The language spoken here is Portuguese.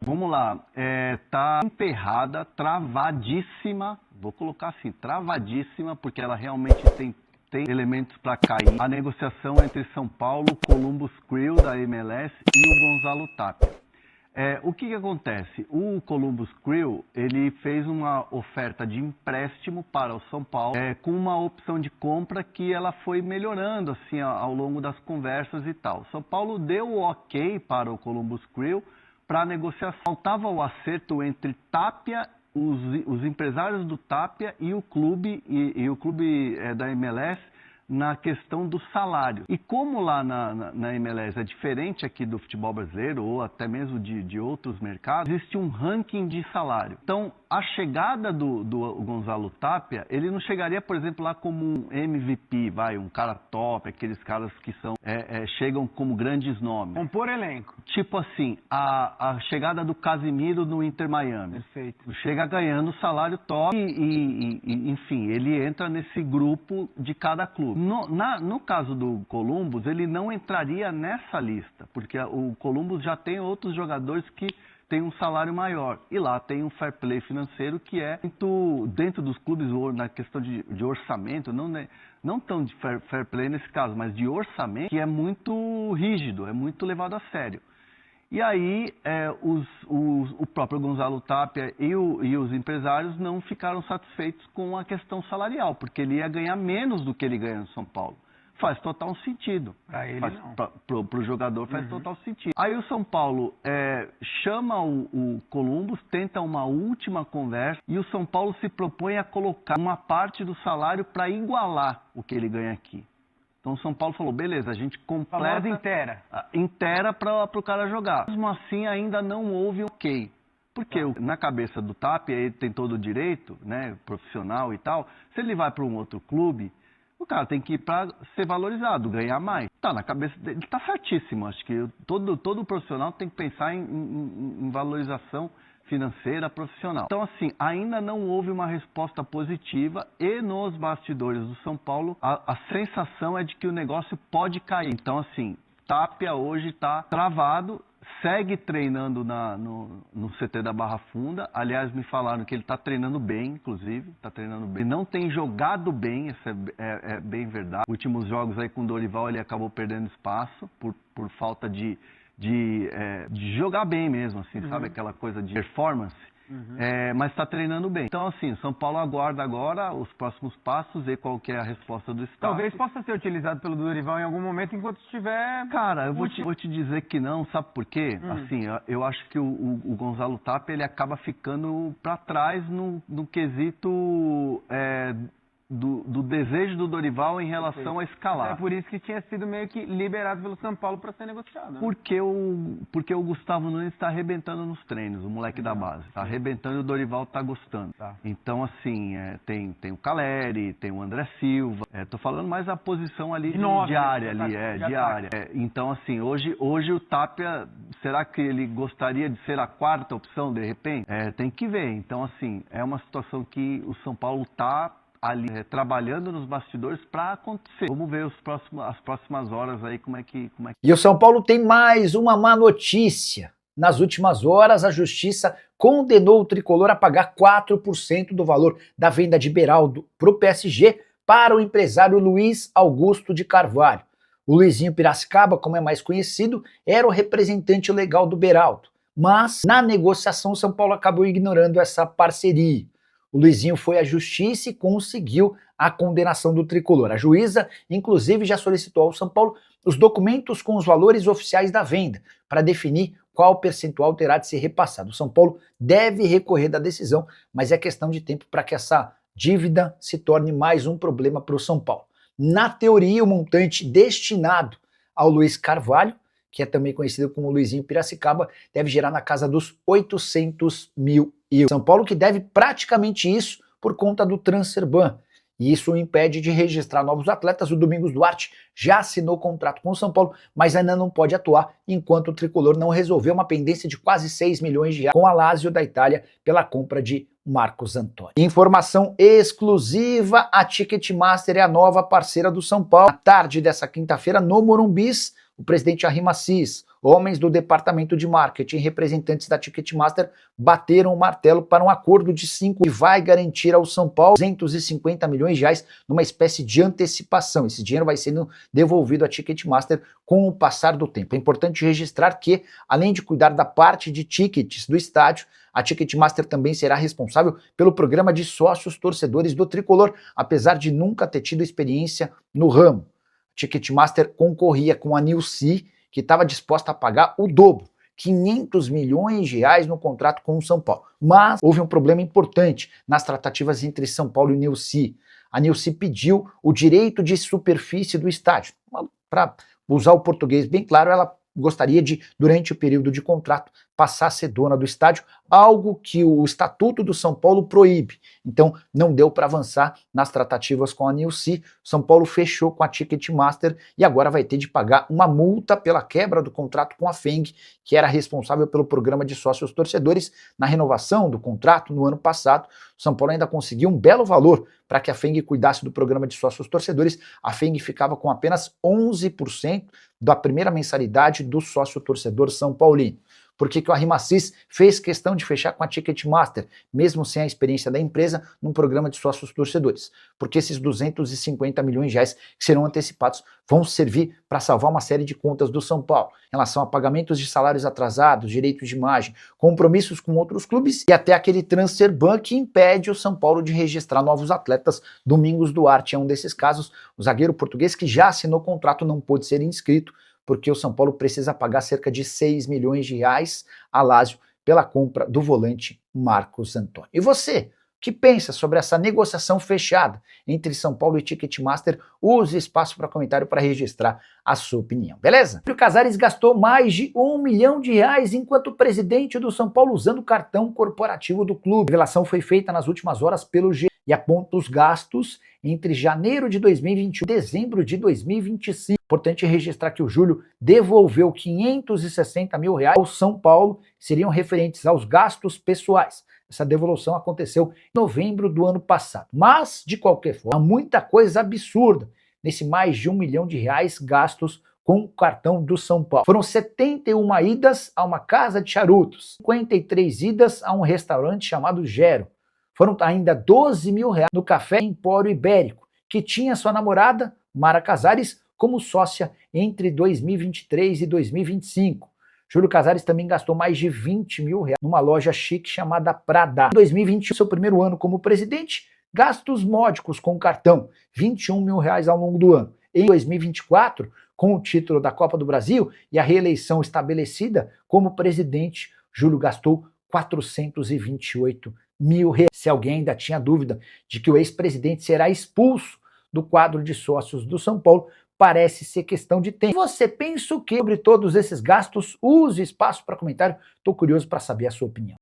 Vamos lá, tá emperrada, travadíssima, vou colocar assim, travadíssima, porque ela realmente tem elementos para cair. A negociação entre São Paulo, Columbus Crew da MLS e o Gonzalo Tapia. O que acontece? O Columbus Crew, ele fez uma oferta de empréstimo para o São Paulo, com uma opção de compra que ela foi melhorando assim ao longo das conversas e tal. São Paulo deu o ok para o Columbus Crew para a negociação. Faltava o acerto entre Tapia, os empresários do Tapia e o clube, o clube da MLS, na questão do salário. E como lá na MLS é diferente aqui do futebol brasileiro, ou até mesmo de outros mercados, existe um ranking de salário. Então, a chegada do Gonzalo Tapia, ele não chegaria, por exemplo, lá como um MVP, um cara top, aqueles caras que chegam como grandes nomes. Compor elenco. Tipo assim, a chegada do Casimiro no Inter Miami. Perfeito. Chega ganhando salário top enfim, ele entra nesse grupo de cada clube. No caso do Columbus, ele não entraria nessa lista, porque o Columbus já tem outros jogadores que têm um salário maior. E lá tem um fair play financeiro que é muito, dentro dos clubes, na questão de orçamento, não tão de fair play nesse caso, mas de orçamento, que é muito rígido, é muito levado a sério. E aí, o próprio Gonzalo Tapia e os empresários não ficaram satisfeitos com a questão salarial, porque ele ia ganhar menos do que ele ganha no São Paulo. Faz total sentido. Para ele não. Para o jogador faz total sentido. Aí o São Paulo chama o Columbus, tenta uma última conversa, e o São Paulo se propõe a colocar uma parte do salário para igualar o que ele ganha aqui. Então o São Paulo falou, beleza, a gente completa inteira para o cara jogar. Mesmo assim, ainda não houve ok. Porque na cabeça do Tapia, ele tem todo o direito, né, profissional e tal, se ele vai para um outro clube, o cara tem que ir para ser valorizado, ganhar mais. Tá na cabeça dele, ele tá certíssimo. Acho que todo profissional tem que pensar em valorização financeira profissional. Então, assim, ainda não houve uma resposta positiva e nos bastidores do São Paulo, a sensação é de que o negócio pode cair. Então, assim, Tapia hoje está travado, segue treinando no CT da Barra Funda. Aliás, me falaram que ele está treinando bem, inclusive, está treinando bem. Ele não tem jogado bem, isso é bem verdade. Últimos jogos aí com o Dorival, ele acabou perdendo espaço por falta de jogar bem mesmo, assim, sabe? Aquela coisa de performance, mas está treinando bem. Então, assim, São Paulo aguarda agora os próximos passos, ver qual que é a resposta do Estado. Talvez possa ser utilizado pelo Dorival em algum momento enquanto estiver... Cara, eu vou te dizer que não, sabe por quê? Assim, eu acho que o Gonzalo Tapia, ele acaba ficando para trás no quesito... Do desejo do Dorival em relação a escalar. É por isso que tinha sido meio que liberado pelo São Paulo para ser negociado. Né? Porque o Gustavo Nunes está arrebentando nos treinos, o moleque da base. Está arrebentando e o Dorival está gostando. Tá. Então, assim, tem o Caleri, tem o André Silva. Tô falando mais da posição ali de área. Então, assim, hoje o Tapia, será que ele gostaria de ser a quarta opção, de repente? Tem que ver. Então, assim, é uma situação que o São Paulo está ali trabalhando nos bastidores para acontecer. Vamos ver as próximas horas aí como é que... E o São Paulo tem mais uma má notícia. Nas últimas horas, a Justiça condenou o tricolor a pagar 4% do valor da venda de Beraldo para o PSG para o empresário Luiz Augusto de Carvalho. O Luizinho Piracicaba, como é mais conhecido, era o representante legal do Beraldo. Mas, na negociação, o São Paulo acabou ignorando essa parceria. O Luizinho foi à justiça e conseguiu a condenação do tricolor. A juíza, inclusive, já solicitou ao São Paulo os documentos com os valores oficiais da venda, para definir qual percentual terá de ser repassado. O São Paulo deve recorrer da decisão, mas é questão de tempo para que essa dívida se torne mais um problema para o São Paulo. Na teoria, o montante destinado ao Luiz Carvalho, que é também conhecido como Luizinho Piracicaba, deve gerar na casa dos 800 mil euros. São Paulo que deve praticamente isso por conta do Transferban. E isso o impede de registrar novos atletas. O Domingos Duarte já assinou contrato com o São Paulo, mas ainda não pode atuar enquanto o tricolor não resolveu uma pendência de quase 6 milhões de reais com a Lazio da Itália pela compra de Marcos Antônio. Informação exclusiva, a Ticketmaster é a nova parceira do São Paulo. Na tarde dessa quinta-feira, no Morumbis, o presidente Arrima Assis, homens do departamento de marketing e representantes da Ticketmaster bateram o martelo para um acordo de 5 que vai garantir ao São Paulo 250 milhões de reais numa espécie de antecipação. Esse dinheiro vai sendo devolvido à Ticketmaster com o passar do tempo. É importante registrar que, além de cuidar da parte de tickets do estádio, a Ticketmaster também será responsável pelo programa de sócios torcedores do Tricolor, apesar de nunca ter tido experiência no ramo. A Ticketmaster concorria com a Nilce, que estava disposta a pagar o dobro, 500 milhões de reais no contrato com o São Paulo. Mas houve um problema importante nas tratativas entre São Paulo e Nilce. A Nilce pediu o direito de superfície do estádio. Para usar o português bem claro, ela gostaria de, durante o período de contrato, passar a ser dona do estádio, algo que o Estatuto do São Paulo proíbe. Então, não deu para avançar nas tratativas com a Nilce. São Paulo fechou com a Ticketmaster e agora vai ter de pagar uma multa pela quebra do contrato com a FENG, que era responsável pelo programa de sócios torcedores. Na renovação do contrato no ano passado, São Paulo ainda conseguiu um belo valor para que a FENG cuidasse do programa de sócios torcedores. A FENG ficava com apenas 11% da primeira mensalidade do sócio torcedor São Paulino. Por que o Arrima Assis fez questão de fechar com a Ticketmaster, mesmo sem a experiência da empresa, num programa de sócios torcedores? Porque esses 250 milhões de reais que serão antecipados vão servir para salvar uma série de contas do São Paulo, em relação a pagamentos de salários atrasados, direitos de imagem, compromissos com outros clubes e até aquele transfer ban que impede o São Paulo de registrar novos atletas. Domingos Duarte é um desses casos. O zagueiro português que já assinou contrato não pôde ser inscrito, porque o São Paulo precisa pagar cerca de 6 milhões de reais a Lazio pela compra do volante Marcos Antônio. E você, que pensa sobre essa negociação fechada entre São Paulo e Ticketmaster? Use espaço para comentário para registrar a sua opinião, beleza? O Casares gastou mais de 1 milhão de reais enquanto presidente do São Paulo usando o cartão corporativo do clube. A revelação foi feita nas últimas horas pelo G e aponta os gastos entre janeiro de 2021 e dezembro de 2025. Importante registrar que o Júlio devolveu 560 mil reais ao São Paulo, que seriam referentes aos gastos pessoais. Essa devolução aconteceu em novembro do ano passado. Mas, de qualquer forma, muita coisa absurda nesse mais de 1 milhão de reais gastos com o cartão do São Paulo. Foram 71 idas a uma casa de charutos, 53 idas a um restaurante chamado Gero. Foram ainda 12 mil reais no Café Empório Ibérico, que tinha sua namorada, Mara Casares, como sócia entre 2023 e 2025. Júlio Casares também gastou mais de 20 mil reais numa loja chique chamada Prada. Em 2021, seu primeiro ano como presidente, gastos módicos com o cartão, 21 mil reais ao longo do ano. Em 2024, com o título da Copa do Brasil e a reeleição estabelecida como presidente, Júlio gastou 428 mil reais. Se alguém ainda tinha dúvida de que o ex-presidente será expulso do quadro de sócios do São Paulo, parece ser questão de tempo. Você pensa o que sobre todos esses gastos? Use espaço para comentário. Estou curioso para saber a sua opinião.